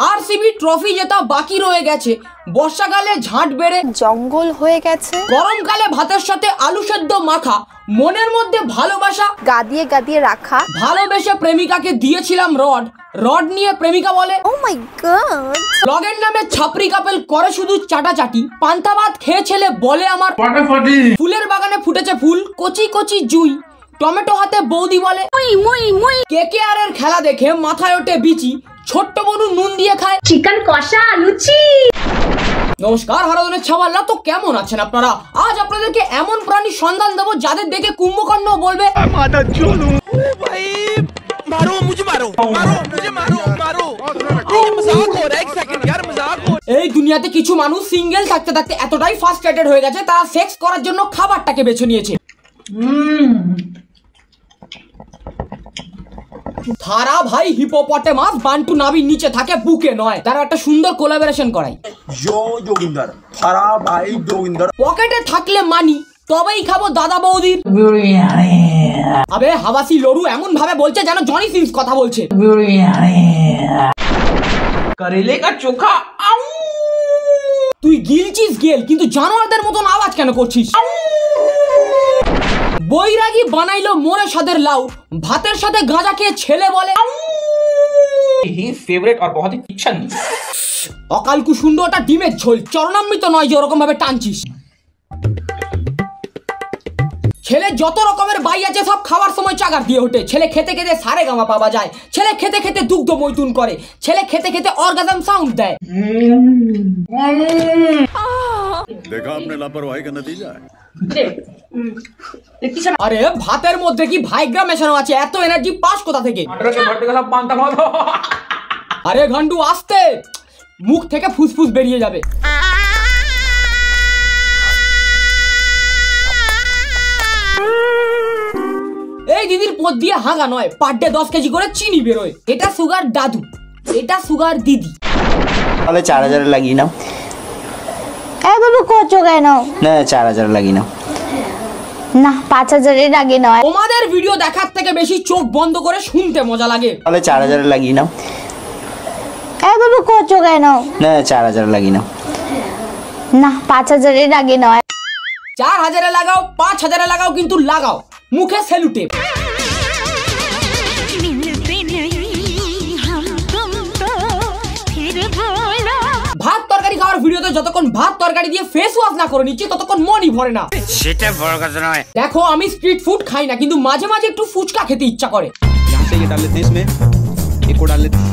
RCB trophy জেতা বাকি রয়ে গেছে। বর্ষাকালে ঝাঁট বেড়ে জঙ্গল হয়ে গেছে। গরমকালে ভাতের সাথে আলু সেদ্ধ মাখা, মনের মধ্যে ভালোবাসা গাদিয়ে গাদিয়ে রাখা। ভালোবেসে প্রেমিকাকে দিয়েছিলাম রড, রড নিয়ে প্রেমিকা বলে ও মাই গড। ব্লগের নামে ছাপরি কাপেল করে শুধু চাটাচাটি, পান্তা ভাত খেয়ে ছেলে বলে আমার ফাটাফাটি। ফুলের বাগানে ফুটেছে ফুল, কচি কচি জুই, টমেটো হাতে বৌদি বলে কেকেআর এর খেলা দেখে মাথায় ওঠে বিচি, ছোট্ট বনু নুন দিয়ে খায় চিকেন কষা লুচি। নমস্কার হারাধনের ছাওয়াল্লা, তো কেমন আছেন আপনারা? আজ আপনাদেরকে এমন প্রাণীর সন্ধান দেবো যাদের দেখে কুম্ভকর্ণ বলবে এই দুনিয়াতে কিছু মানুষ সিঙ্গেল থাকতে থাকতে এতটাই ফার্স্ট্রেটেড হয়ে গেছে তারা সেক্স করার জন্য খাবারটাকে বেছে নিয়েছে। থারা ভাই হিপোপটেমাস বান্টু নাভির নিচে থাকে, বুকে নয়। তারা একটা সুন্দর কোলাবোরেশন করাই। যোগিন্দর থারা ভাই যোগিন্দর পকেটে থাকলে মানি তবেই খাবো দাদা বৌদির। আবে হাবাসি লরু এমন ভাবে বলছে যেন জনি সিন্স কথা বলছে। করেলে কা চোখা। তুই গিলছিস গেল, কিন্তু জানোয়ারদের মতন আওয়াজ কেন করছিস? বৈরাগী বানাইলো মোরে সাদের লাউ, ভাতের সাথে গাঁজা খেয়ে ছেলে বলে ফেভারিট আর বহুত ফিকশন। অকাল কুসুন্ড ওটা ডিমের ঝোল, চরণামৃত নয় যে ওরকম ভাবে টানছিস। ছেলে যত রকমের বাই আছে সব খাওয়ার সময় চাগার দিয়ে ওঠে। ছেলে খেতে খেতে সারে গামা পাওয়া যায়, ছেলে খেতে খেতে দুগ্ধ মৈথুন করে, ছেলে খেতে খেতে অর্গাজম সাউন্ড দেয়। देखा आपने लापरवाही का नतीजा है। আরে ভাতের মধ্যে কি ভাইগ্রা মেশানো আছে? এত এনার্জি পাস কোথা থেকে? আরে ঘন্টু আস্তে, মুখ থেকে ফুসফুস বেরিয়ে যাবে। এই দিদির পথ দিয়ে হাগা নয়, পার ডে 10 কেজি করে চিনি বেরোয়। এটা সুগার দাদু, এটা সুগার দিদি। তাহলে 4000 লাগিয়ে নাও। এ বাবু কত কেন? না 4000 লাগিয়ে নাও। না 5000 এর আগে নয়। তোমাদের ভিডিও দেখার থেকে বেশি চোখ বন্ধ করে শুনতে মজা লাগে। তাহলে 4000 লাগিয়ে নাও। এ বাবু কত কেন? না 4000 লাগিয়ে নাও। না 5000 এর আগে নয়। 4000 এ লাগাও, 5000 এ লাগাও, কিন্তু লাগাও মুখে সেলুটে। ভাত তরকারি খাওয়ার ভিডিওতে যতক্ষণ ভাত তরকারি দিয়ে ফেস ওয়াশ না করে নিচ্ছি ততক্ষণ মনই ভরে না। সেটা বড় কথা নয়। দেখো আমি স্ট্রিট ফুড খাই না, কিন্তু মাঝে মাঝে একটু ফুচকা খেতে ইচ্ছা করে। यहाँ से ये डाल लेते हैं, इसमें एक और डाल लेते हैं।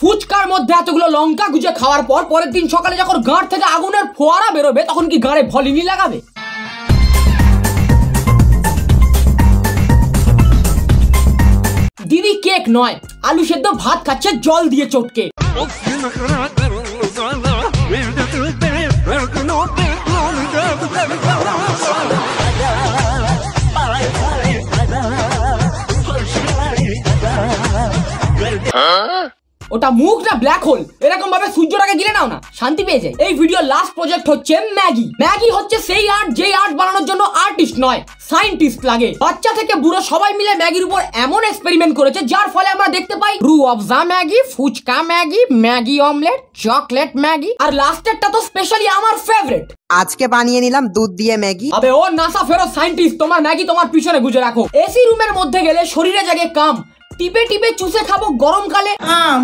ফুচকার মধ্যে এতগুলো লঙ্কা গুজে খাওয়ার পর পরের দিন সকালে যখন গাঁট থেকে আগুনের ফোয়ারা বেরোবে তখন কি গাঁড়ে ভলিনি লাগাবে? দিদি কেক নয়, আলু সেদ্ধ ভাত খাচ্ছে জল দিয়ে চটকে। ওটা মুখ না ব্ল্যাক হোল? এরকম ভাবে সূর্যটাকে গিলে নাও না, শান্তি পেয়ে যায়। এই ভিডিও লাস্ট প্রজেক্ট হচ্ছে ম্যাগি। ম্যাগি হচ্ছে সেই আর্ট যেই আর্ট বানানোর জন্য আর্টিস্ট নয় সায়েন্টিস্ট লাগে। বাচ্চা থেকে বুড়ো সবাই মিলে ম্যাগির উপর এমন এক্সপেরিমেন্ট করেছে যার ফলে আমরা দেখতে পাই Rooh Afza Maggi, fuchka Maggi, Maggi omelette, chocolate Maggi, আর লাস্টেরটা তো স্পেশালি আমার ফেভারিট। আজকে বানিয়ে নিলাম দুধ দিয়ে ম্যাগি। আবে ও নাসা ফেরো সায়েন্টিস্ট, তোমার ম্যাগি তোমার পিছনে গুজে রাখো। এসি রুমের মধ্যে গেলে শরীরে জাগে কাম, টিপে টিপে চুষে খাবো গরমকালে আম।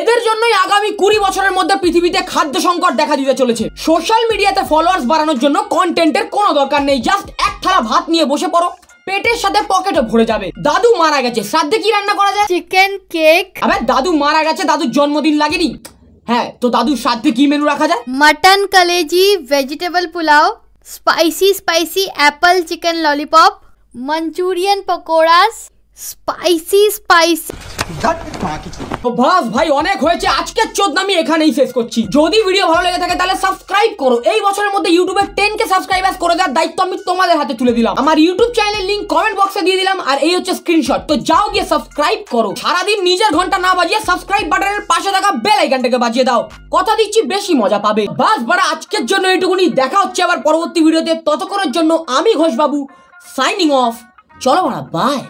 এদের জন্যই আগামী 20 বছরের মধ্যে পৃথিবীতে খাদ্য সংকট দেখা দিতে চলেছে। সোশ্যাল মিডিয়াতে ফলোয়ার্স বাড়ানোর জন্য কন্টেন্টের কোনো দরকার নেই, জাস্ট এক থালা ভাত নিয়ে বসে পড়ো, পেটের সাথে পকেটে ভরে যাবে। দাদু মারা গেছে, শ্রাদ্ধে কি রান্না করা যায়? Chicken cake. আবে দাদু মারা গেছে, দাদুর জন্মদিন লাগেনি? হ্যাঁ, তো দাদুর শ্রাদ্ধে কি মেনু রাখা যায়? মটন কলেজি, vegetable pulao, spicy apple chicken lollipop, Manchurian pakoras, spicy spicy. তো বাস ভাই অনেক হয়েছে, আজকের চোদনামি এখানেই শেষ করছি। যদি ভিডিও ভালো লেগে থাকে তাহলে সাবস্ক্রাইব করো। এই বছরের মধ্যে ইউটিউবে 10K সাবস্ক্রাইবার্স করে দেওয়ার দায়িত্ব আমি তোমাদের হাতে তুলে দিলাম। আমার ইউটিউব চ্যানেলের লিংক কমেন্ট বক্সে দিয়ে দিলাম, আর এই হচ্ছে স্ক্রিনশট। তো যাও গিয়ে সাবস্ক্রাইব করো। সারাদিন নিজের ঘন্টা না বাজিয়ে সাবস্ক্রাইব বাটনের পাশে থাকা বেল আইকনটাকে বাজিয়ে দাও। কথা দিচ্ছি বেশি মজা পাবে। বাস বাড়া আজকের জন্য এইটুকুনি, দেখা হচ্ছে আবার পরবর্তী ভিডিওতে। ততক্ষণের জন্য আমি ঘোষ বাবু সাইনিং অফ। চলো বাড়া, বাই।